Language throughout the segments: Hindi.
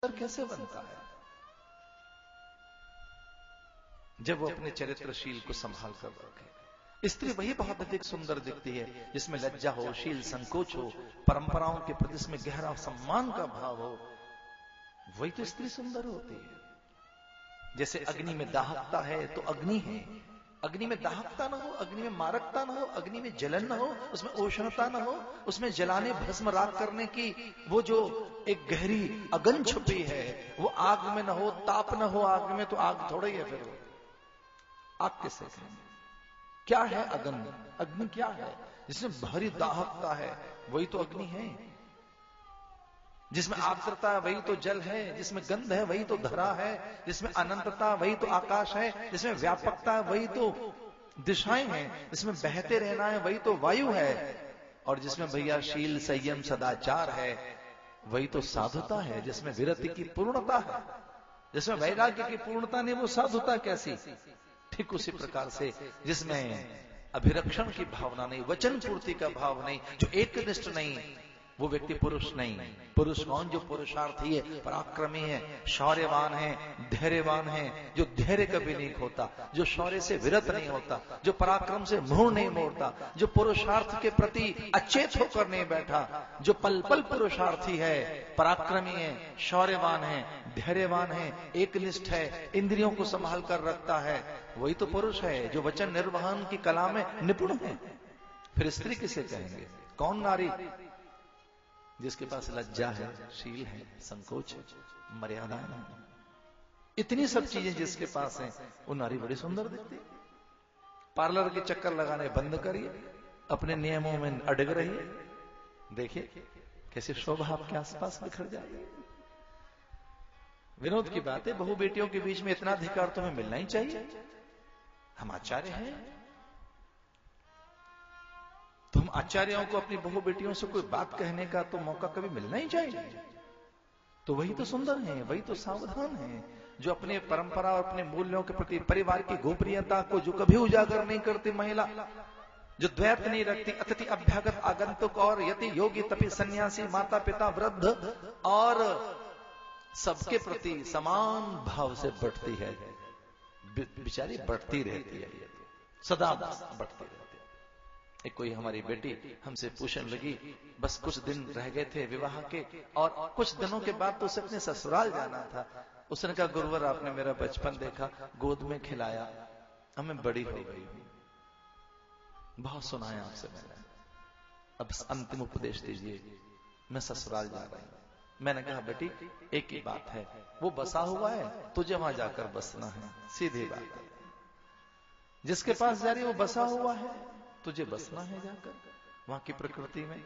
सुंदर कैसे बनता है? जब वो अपने चरित्रशील को संभाल कर रखे। स्त्री वही बहुत अधिक सुंदर दिखती है जिसमें लज्जा हो, शील, संकोच हो, परंपराओं के प्रति इसमें गहरा सम्मान का भाव हो। वही तो स्त्री सुंदर होती है। जैसे अग्नि में दाहकता है तो अग्नि है, अग्नि में दाहकता ना हो, अग्नि में मारकता ना हो, अग्नि में जलन ना हो, उसमें उष्णता ना हो, उसमें जलाने भस्म राख करने की वो जो एक गहरी अगन छुपी है, वो आग में ना हो, ताप ना हो आग में, तो आग थोड़ा ही है फिर वो। आग किसे कहेंगे? क्या है अग्नि? अग्नि क्या है? जिसमें भारी दाहकता है वही तो अग्नि है। जिसमें आर्द्रता है वही तो जल है, जिसमें गंध है वही तो धरा है, जिसमें अनंतता वही तो आकाश है, जिसमें व्यापकता है वही तो दिशाएं हैं, जिसमें बहते रहना है वही तो वायु है, और जिसमें भैया शील, संयम, सदाचार है वही तो साधुता है, जिसमें विरति की पूर्णता है, जिसमें वैराग्य की पूर्णता नहीं, वो साधुता कैसी? ठीक उसी प्रकार से जिसमें अभिरक्षण की भावना नहीं, वचन पूर्ति का भाव नहीं, जो एकनिष्ठ नहीं, वो व्यक्ति पुरुष नहीं। पुरुष कौन? जो पुरुषार्थी है, पराक्रमी है, शौर्यवान है, धैर्यवान है, जो धैर्य कभी नहीं खोता, जो शौर्य से विरत नहीं होता, जो पराक्रम से मुंह नहीं मोड़ता, जो पुरुषार्थ के प्रति अचेत होकर नहीं बैठा, जो पल पल पुरुषार्थी है, पराक्रमी है, शौर्यवान है, धैर्यवान है, एकनिष्ठ है, इंद्रियों को संभाल कर रखता है, वही तो पुरुष है, जो वचन निर्वहन की कला में निपुण है। फिर स्त्री किसे कहेंगे? कौन नारी? जिसके पास लज्जा है, शील है, संकोच है, मर्यादा है, इतनी सब चीजें जिसके पास हैं, वो नारी बड़ी सुंदर दिखती है। पार्लर के चक्कर लगाने बंद करिए, अपने नियमों में अड़ग रहिए, देखिए कैसे शोभा आपके आसपास बिखर जाएगी। विनोद की बात है, बहु बेटियों के बीच में इतना अधिकार तुम्हें मिलना ही चाहिए। हम आचार्य हैं, तो हम आचार्यों को अपनी बहु बेटियों से कोई बात कहने का तो मौका कभी मिलना ही चाहिए। तो वही तो सुंदर है, वही तो सावधान है, जो अपने परंपरा और अपने मूल्यों के प्रति, परिवार की गोपनीयता को जो कभी उजागर नहीं करती महिला, जो द्वैत नहीं रखती, अतिथि अभ्यागत आगंतुक और यति योगी तपी सन्यासी माता पिता वृद्ध और सबके प्रति समान भाव से बढ़ती है, बेचारी बढ़ती रहती है, सदा बढ़ती रहती है। एक कोई हमारी बेटी हमसे पूछने लगी, बस कुछ दिन रह गए थे विवाह के और कुछ दिनों के बाद तो उसे अपने ससुराल जाना था। उसने कहा, गुरुवर आपने मेरा बचपन देखा, गोद में खिलाया, हमें बड़ी हो गई, बहुत सुनाया आपसे मैंने, अब अंतिम उपदेश दीजिए, मैं ससुराल जा रही हूं। मैंने कहा, बेटी एक ही बात है, वो बसा हुआ है, तुझे वहां जाकर बसना है, सीधी बात है। जिसके पास जा रही है वो बसा हुआ है, तुझे बसना है जाकर वहां की प्रकृति में,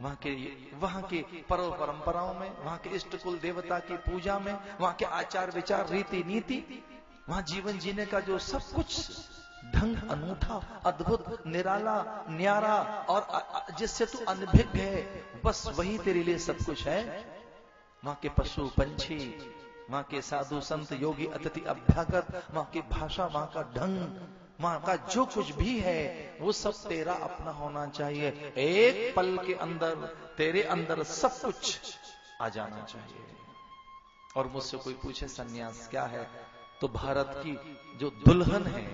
वहां की पर्व परंपराओं में, वहां के इष्ट कुल देवता की पूजा में, वहां के आचार विचार, रीति नीति, वहां जीवन जीने का जो सब कुछ ढंग अनूठा, अद्भुत, निराला, न्यारा और जिससे तू अनभिज्ञ है, बस वही तेरे लिए सब कुछ है। वहां के पशु पंछी, वहां के साधु संत योगी अतिथि अभ्यागत, वहां की भाषा, वहां का ढंग, वहां का जो कुछ भी है वो सब तेरा अपना होना चाहिए। एक पल के अंदर तेरे अंदर सब कुछ आ जाना चाहिए। और मुझसे कोई पूछे सन्यास क्या है, तो भारत की जो दुल्हन है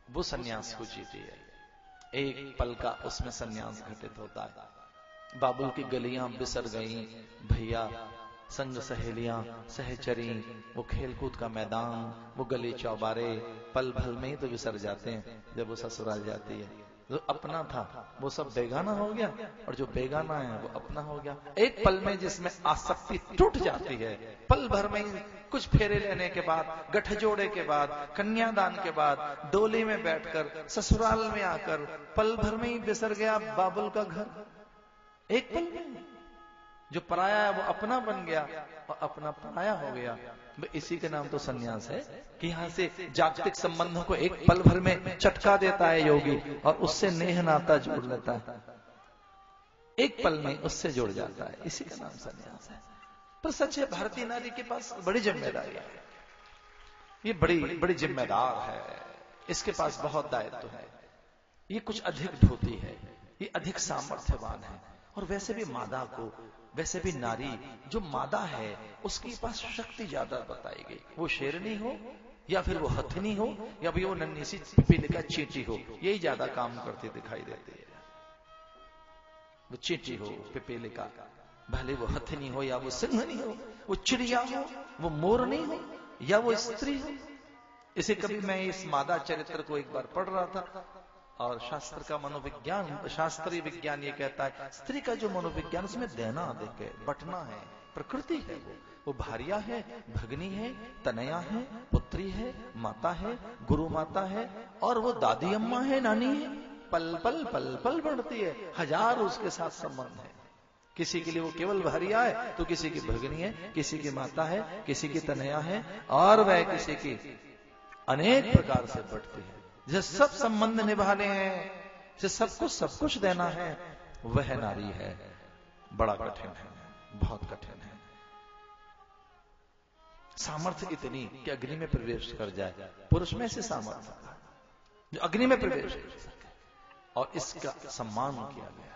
वो सन्यास को जीती है। एक पल का उसमें सन्यास घटित होता है। बाबुल की गलियां बिसर गई, भैया संग सहेलियां सहचरी, वो खेलकूद का मैदान, वो गली चौबारे पल भल में ही तो बिसर जाते हैं जब वो ससुराल जाती है। जो अपना था वो सब बेगाना हो गया, और जो बेगाना है वो अपना हो गया। एक पल में जिसमें आसक्ति टूट जाती है, पल भर में ही कुछ फेरे लेने के बाद, गठजोड़े के बाद, कन्यादान के बाद, डोली में बैठकर ससुराल में आकर पल भर में ही बिसर गया बाबुल का घर। एक पल में जो पराया है वो अपना बन गया और अपना पराया हो गया। इसी के नाम तो सन्यास है कि यहां से जागतिक संबंधों को एक पल भर में चटका देता है योगी, और उससे नेह नाता जोड़ लेता है, एक पल में उससे जुड़ जाता है। इसी का नाम सन्यास है। पर सच है, भारतीय नारी के पास बड़ी जिम्मेदारी है, ये बड़ी जिम्मेदार है, इसके पास बहुत दायित्व है, ये कुछ अधिक ढोती है, ये अधिक सामर्थ्यवान है। और वैसे भी मादा को वैसे भी नारी जो मादा है उसके पास शक्ति ज्यादा बताई गई। वो शेरनी हो या फिर वो हथनी हो या फिर वो नन्ही सी पिपीलिका चींटी हो, यही ज्यादा काम करती दिखाई देती है। वो चींटी हो, पिपीलिका, भले वो हथनी हो या वो सिंहनी हो, वो चिड़िया हो, वो मोरनी हो या वो स्त्री हो। इसे कभी मैं इस मादा चरित्र को एक बार पढ़ रहा था और शास्त्र का मनोविज्ञान, शास्त्रीय विज्ञान ये कहता है स्त्री का जो मनोविज्ञान उसमें देना अधिक है, बटना है, प्रकृति है। वो भारिया है, भगनी है, तनया है, पुत्री है, माता है, गुरु माता है और वो दादी अम्मा है, नानी है। पल पल पल पल बढ़ती है, हजार उसके साथ संबंध है। किसी के लिए वो केवल भारिया है तो किसी की भगनी है, किसी की माता है, किसी की तनया है और वह किसी की अनेक प्रकार से बढ़ती है। जिसे सब संबंध निभाने हैं, जिसे सब कुछ देना है, वह नारी है। बड़ा कठिन है, बहुत कठिन है। सामर्थ्य इतनी कि अग्नि में प्रवेश कर जाए, पुरुष में से सामर्थ्य जो अग्नि में प्रवेश कर सके और इसका सम्मान किया गया है।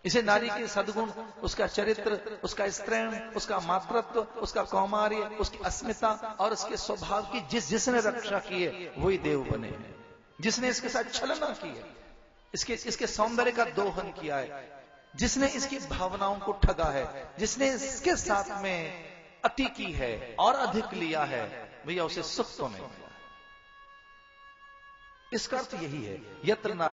इसे नारी के सद्गुण, उसका चरित्र, उसका स्त्रैण, उसका मातृत्व, उसका कौमार्य, उसकी अस्मिता और उसके स्वभाव की जिसने रक्षा की है वही देव बने हैं। जिसने इसके साथ छलना की है, इसके सौंदर्य का दोहन किया है, जिसने इसकी भावनाओं को ठगा है, जिसने इसके साथ में अति की है और अधिक लिया है, भैया उसे सुख तो नहीं मिला। इसका अर्थ यही है, यत्र